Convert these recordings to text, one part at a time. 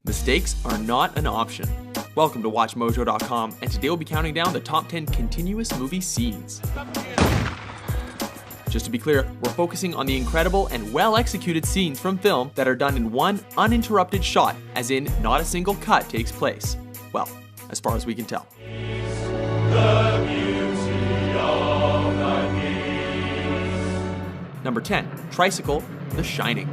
Mistakes are not an option. Welcome to WatchMojo.com, and today we'll be counting down the top 10 continuous movie scenes. Just to be clear, we're focusing on the incredible and well-executed scenes from film that are done in one uninterrupted shot, as in not a single cut takes place. Well, as far as we can tell. Number 10, Tricycle, The Shining.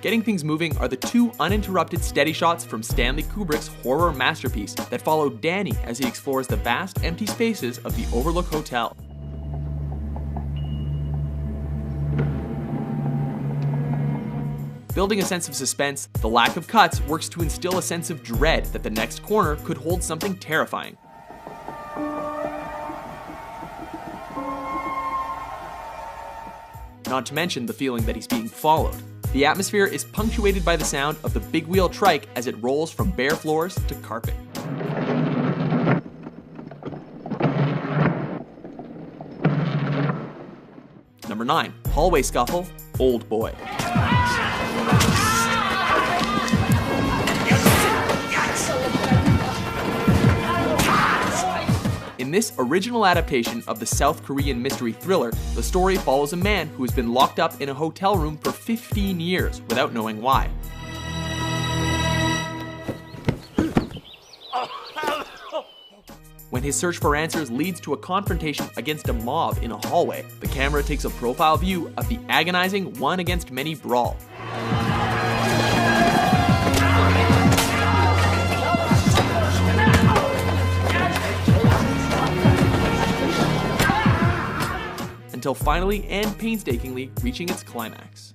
Getting things moving are the two uninterrupted steady shots from Stanley Kubrick's horror masterpiece that follow Danny as he explores the vast empty spaces of the Overlook Hotel. Building a sense of suspense, the lack of cuts works to instill a sense of dread that the next corner could hold something terrifying. Not to mention the feeling that he's being followed. The atmosphere is punctuated by the sound of the big wheel trike as it rolls from bare floors to carpet. Number 9, Hallway Scuffle, Old Boy. In this original adaptation of the South Korean mystery thriller, the story follows a man who has been locked up in a hotel room for 15 years without knowing why. When his search for answers leads to a confrontation against a mob in a hallway, the camera takes a profile view of the agonizing one-against-many brawl. Until finally and painstakingly reaching its climax.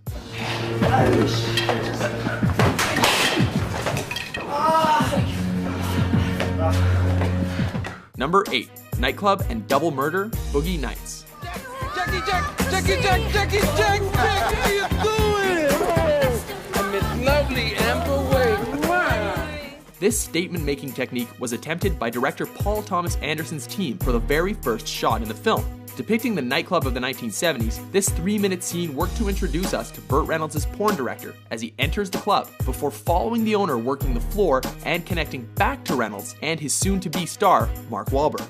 Number 8, Nightclub and Double Murder, Boogie Nights. Jackie, how you doing? I miss lovely Amber Way. Wow. This statement-making technique was attempted by director Paul Thomas Anderson's team for the very first shot in the film. Depicting the nightclub of the 1970s, this 3-minute scene worked to introduce us to Burt Reynolds' porn director as he enters the club, before following the owner working the floor and connecting back to Reynolds and his soon-to-be star, Mark Wahlberg.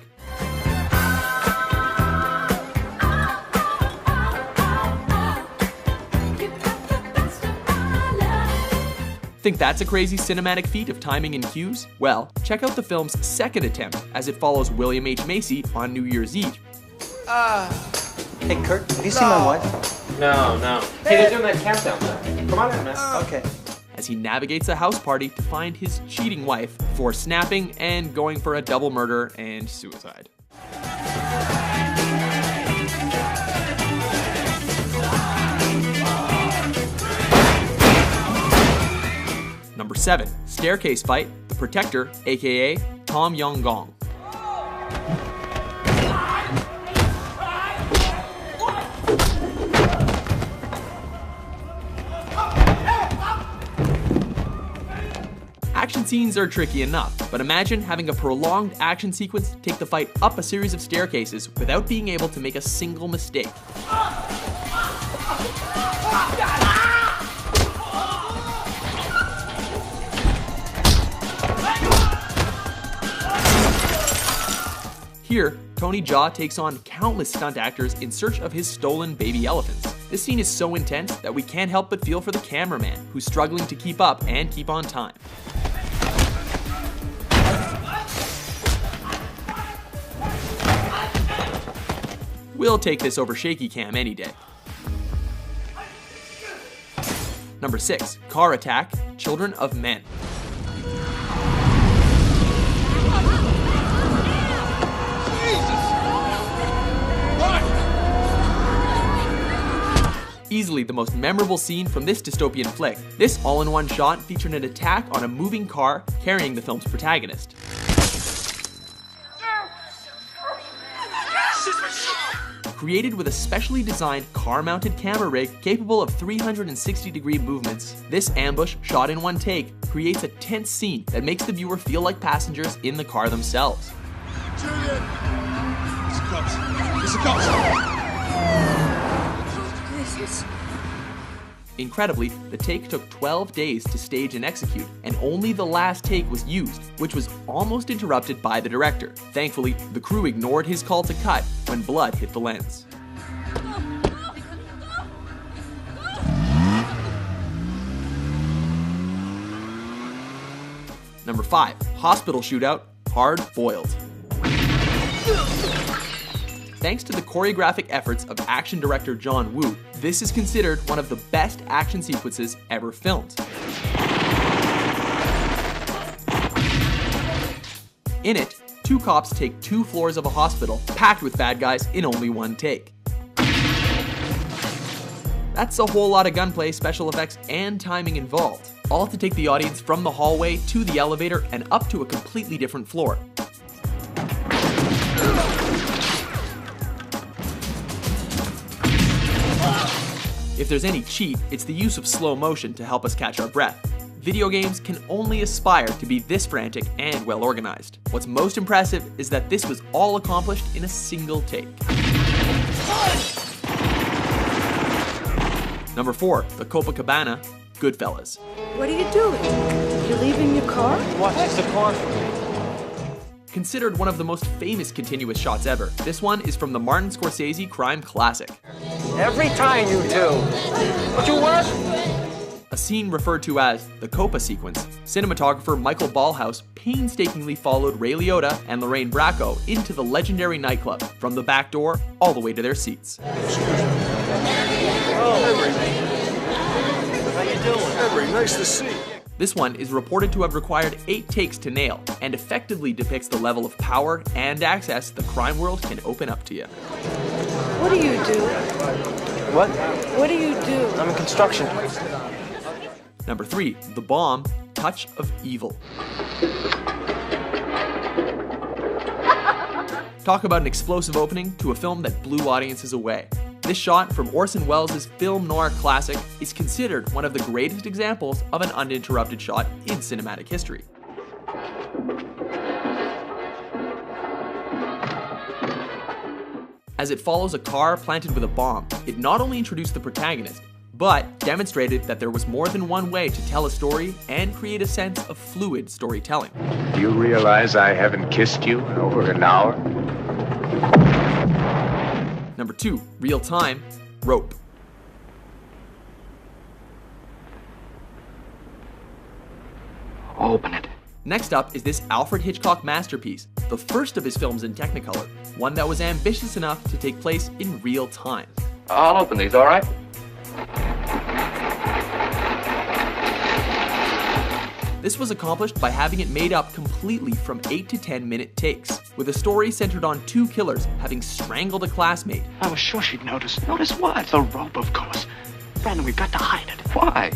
Think that's a crazy cinematic feat of timing and cues? Well, check out the film's second attempt as it follows William H. Macy on New Year's Eve. Hey Kurt, have you seen my wife? No. Hey, they're doing that countdown thing. Come on in, man. Okay. As he navigates a house party to find his cheating wife before snapping and going for a double murder and suicide. Number 7, Staircase Fight, The Protector, aka Tom Yong-gong. Action scenes are tricky enough, but imagine having a prolonged action sequence take the fight up a series of staircases without being able to make a single mistake. Here, Tony Jaa takes on countless stunt actors in search of his stolen baby elephants. This scene is so intense that we can't help but feel for the cameraman, who's struggling to keep up and keep on time. We'll take this over shaky cam any day. Number 6, Car Attack, Children of Men. Easily the most memorable scene from this dystopian flick, this all-in-one shot featured an attack on a moving car carrying the film's protagonist. Created with a specially designed car-mounted camera rig capable of 360-degree movements, this ambush, shot in one take, creates a tense scene that makes the viewer feel like passengers in the car themselves. Julian! It's the cops. It's the cops! this. Incredibly, the take took 12 days to stage and execute, and only the last take was used, which was almost interrupted by the director. Thankfully, the crew ignored his call to cut when blood hit the lens. Number 5, hospital shootout, hard boiled. Thanks to the choreographic efforts of action director John Woo, this is considered one of the best action sequences ever filmed. In it, 2 cops take 2 floors of a hospital packed with bad guys in only 1 take. That's a whole lot of gunplay, special effects, and timing involved, all to take the audience from the hallway to the elevator and up to a completely different floor. If there's any cheat, it's the use of slow motion to help us catch our breath. Video games can only aspire to be this frantic and well organized. What's most impressive is that this was all accomplished in a single take. Number 4, the Copacabana, Goodfellas. What are you doing? You leaving your car? Watch the car. Considered one of the most famous continuous shots ever, this one is from the Martin Scorsese crime classic. Every time you do. Would you work? A scene referred to as the Copa sequence, cinematographer Michael Ballhaus painstakingly followed Ray Liotta and Lorraine Bracco into the legendary nightclub, from the back door all the way to their seats. How you doing? Henry, nice to see you. This one is reported to have required 8 takes to nail, and effectively depicts the level of power and access the crime world can open up to you. What do you do? What? What do you do? I'm in construction. Number 3, The Bomb, Touch of Evil. Talk about an explosive opening to a film that blew audiences away. This shot from Orson Welles' film noir classic is considered one of the greatest examples of an uninterrupted shot in cinematic history. As it follows a car planted with a bomb, it not only introduced the protagonist, but demonstrated that there was more than one way to tell a story and create a sense of fluid storytelling. Do you realize I haven't kissed you in over an hour? Number 2, Real Time, Rope. Open it. Next up is this Alfred Hitchcock masterpiece, the first of his films in Technicolor, one that was ambitious enough to take place in real time. I'll open these, all right? This was accomplished by having it made up completely from 8 to 10 minute takes, with a story centered on 2 killers having strangled a classmate. I was sure she'd notice. Notice what? The rope, of course. Brandon, we've got to hide it. Why?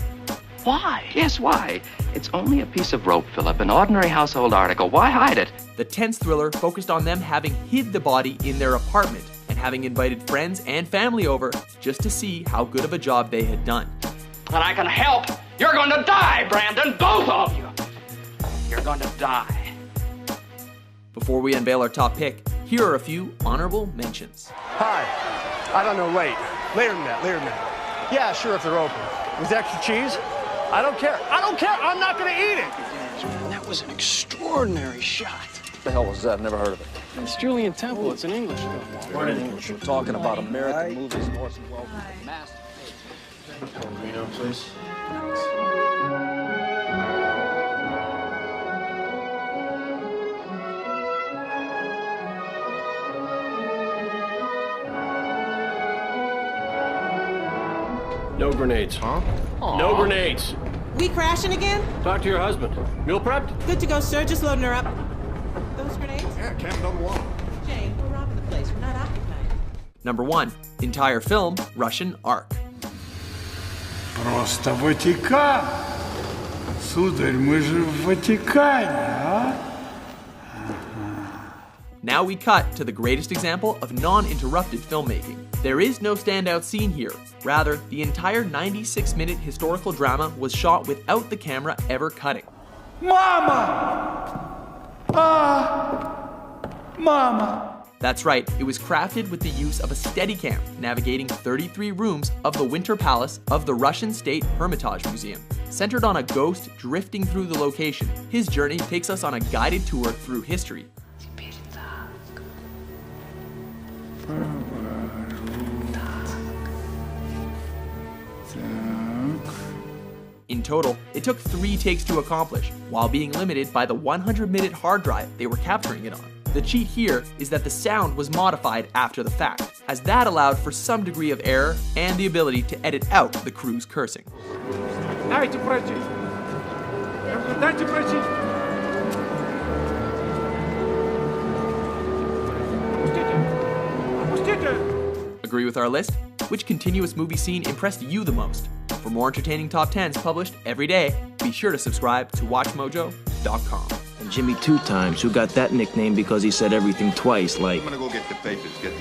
Why? Yes, why? It's only a piece of rope, Philip, an ordinary household article. Why hide it? The tense thriller focused on them having hid the body in their apartment and having invited friends and family over just to see how good of a job they had done. And I can help. You're going to die, Brandon. Both of you. You're going to die. Before we unveil our top pick, here are a few honorable mentions. Hi. I don't know, late. Later than that. Yeah, sure, if they're open. With extra cheese? I don't care. I'm not going to eat it. That was an extraordinary shot. What the hell was that? Never heard of it. It's Julian Temple. It's an English film. We're talking about American movies. Orson Welles. Vino, please. No grenades. Huh? No grenades. We crashing again? Talk to your husband. Meal prepped? Good to go, sir. Just loading her up. Those grenades? Yeah, camp number 1. Jane, we're robbing the place. We're not occupied. Number 1, entire film, Russian Ark. Просто Ватикан. Сударь, мы же в Ватикане, а? Now we cut to the greatest example of non-interrupted filmmaking. There is no standout scene here. Rather, the entire 96-minute historical drama was shot without the camera ever cutting. Mama! Mama! That's right, it was crafted with the use of a Steadicam, navigating 33 rooms of the Winter Palace of the Russian State Hermitage Museum. Centered on a ghost drifting through the location, his journey takes us on a guided tour through history. In total, it took 3 takes to accomplish, while being limited by the 100-minute hard drive they were capturing it on. The cheat here is that the sound was modified after the fact, as that allowed for some degree of error and the ability to edit out the crew's cursing. Agree with our list? Which continuous movie scene impressed you the most? For more entertaining top 10s published every day, be sure to subscribe to WatchMojo.com. And Jimmy 2 Times, who got that nickname because he said everything twice, like... I'm gonna go get the papers, get